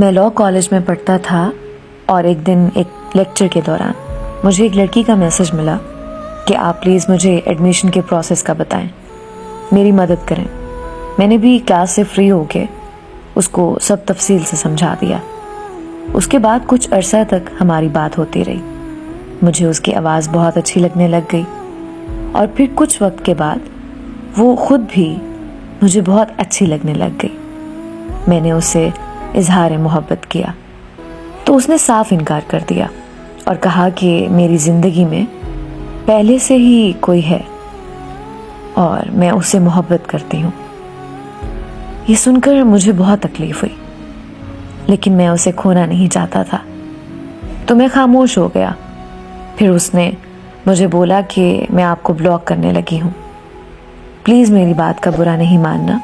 میں law college میں پڑھتا تھا اور ایک دن ایک لیکچر کے دوران مجھے ایک لڑکی کا میسج ملا کہ آپ پلیز مجھے ایڈمیشن کے پروسیس کا بتائیں، میری مدد کریں۔ میں نے بھی کلاس سے فری ہو کے اس کو سب تفصیل سے سمجھا دیا۔ اس کے بعد کچھ عرصہ تک ہماری بات ہوتی رہی۔ مجھے اس کی آواز بہت اچھی لگنے لگ گئی اور پھر کچھ وقت کے بعد وہ خود بھی مجھے بہت اچھی لگنے لگ گئی۔ میں نے اسے اظہار محبت کیا تو اس نے صاف انکار کر دیا اور کہا کہ میری زندگی میں پہلے سے ہی کوئی ہے اور میں اس سے محبت کرتی ہوں۔ یہ سن کر مجھے بہت تکلیف ہوئی، لیکن میں اسے کھونا نہیں چاہتا تھا تو میں خاموش ہو گیا۔ پھر اس نے مجھے بولا کہ میں آپ کو بلاک کرنے لگی ہوں، پلیز میری بات کا برا نہیں ماننا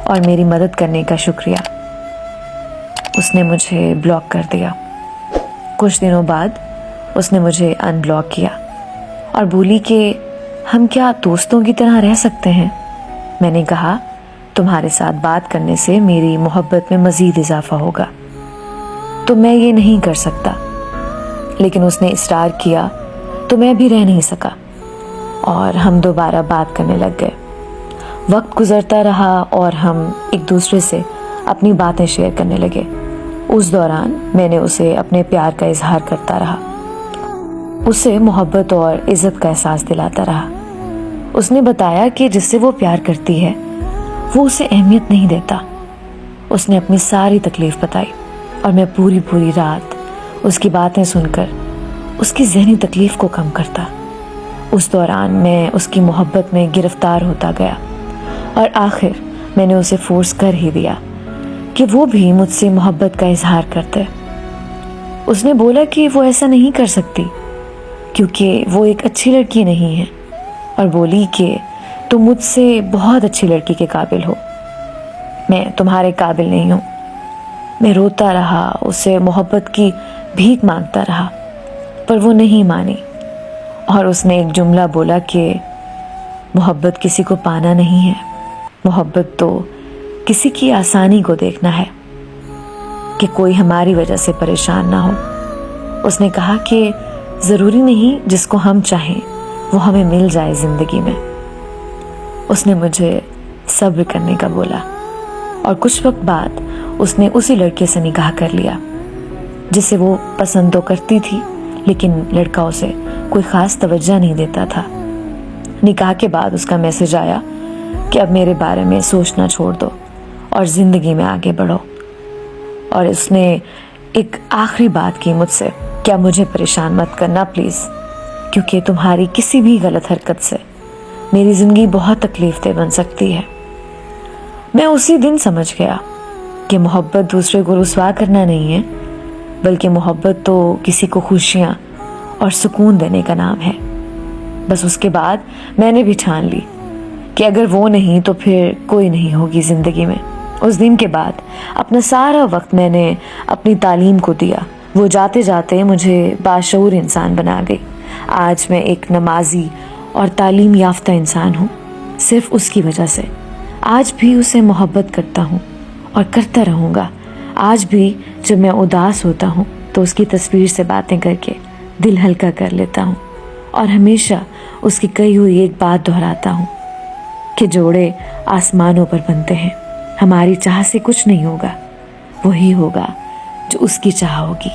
اور میری مدد کرنے کا شکریہ۔ اس نے مجھے بلاک کر دیا۔ کچھ دنوں بعد اس نے مجھے ان بلاک کیا اور بولی کہ ہم کیا دوستوں کی طرح رہ سکتے ہیں؟ میں نے کہا تمہارے ساتھ بات کرنے سے میری محبت میں مزید اضافہ ہوگا تو میں یہ نہیں کر سکتا، لیکن اس نے اصرار کیا تو میں بھی رہ نہیں سکا اور ہم دوبارہ بات کرنے لگ گئے۔ وقت گزرتا رہا اور ہم ایک دوسرے سے اپنی باتیں شیئر کرنے لگے۔ اس دوران میں نے اسے اپنے پیار کا اظہار کرتا رہا، اسے محبت اور عزت کا احساس دلاتا رہا۔ اس نے بتایا کہ جس سے وہ پیار کرتی ہے وہ اسے اہمیت نہیں دیتا۔ اس نے اپنی ساری تکلیف بتائی اور میں پوری رات اس کی باتیں سن کر اس کی ذہنی تکلیف کو کم کرتا۔ اس دوران میں اس کی محبت میں گرفتار ہوتا گیا اور آخر میں نے اسے فورس کر ہی دیا کہ وہ بھی مجھ سے محبت کا اظہار کرتے۔ اس نے بولا کہ وہ ایسا نہیں کر سکتی کیونکہ وہ ایک اچھی لڑکی نہیں ہے، اور بولی کہ تم مجھ سے بہت اچھی لڑکی کے قابل ہو، میں تمہارے قابل نہیں ہوں۔ میں روتا رہا، اسے محبت کی بھیک مانگتا رہا، پر وہ نہیں مانی اور اس نے ایک جملہ بولا کہ محبت کسی کو پانا نہیں ہے، محبت تو کسی کی آسانی کو دیکھنا ہے، کہ کوئی ہماری وجہ سے پریشان نہ ہو۔ اس نے کہا کہ ضروری نہیں جس کو ہم چاہیں وہ ہمیں مل جائے زندگی میں۔ اس نے مجھے صبر کرنے کا بولا اور کچھ وقت بعد اس نے اسی لڑکے سے نکاح کر لیا جسے وہ پسند تو کرتی تھی، لیکن لڑکا اسے کوئی خاص توجہ نہیں دیتا تھا۔ نکاح کے بعد اس کا میسج آیا کہ اب میرے بارے میں سوچنا چھوڑ دو اور زندگی میں آگے بڑھو، اور اس نے ایک آخری بات کی مجھ سے، کیا مجھے پریشان مت کرنا پلیز، کیونکہ تمہاری کسی بھی غلط حرکت سے میری زندگی بہت تکلیف دہ بن سکتی ہے۔ میں اسی دن سمجھ گیا کہ محبت دوسرے کو رسوا کرنا نہیں ہے، بلکہ محبت تو کسی کو خوشیاں اور سکون دینے کا نام ہے۔ بس اس کے بعد میں نے بھی ٹھان لی کہ اگر وہ نہیں تو پھر کوئی نہیں ہوگی زندگی میں۔ اس دن کے بعد اپنا سارا وقت میں نے اپنی تعلیم کو دیا۔ وہ جاتے جاتے مجھے باشعور انسان بنا گئی۔ آج میں ایک نمازی اور تعلیم یافتہ انسان ہوں، صرف اس کی وجہ سے۔ آج بھی اسے محبت کرتا ہوں اور کرتا رہوں گا۔ آج بھی جب میں اداس ہوتا ہوں تو اس کی تصویر سے باتیں کر کے دل ہلکا کر لیتا ہوں، اور ہمیشہ اس کی کہی ہوئی ایک بات دہراتا ہوں کہ جوڑے آسمانوں پر بنتے ہیں، ہماری چاہ سے کچھ نہیں ہوگا، وہی ہوگا جو اس کی چاہ ہوگی۔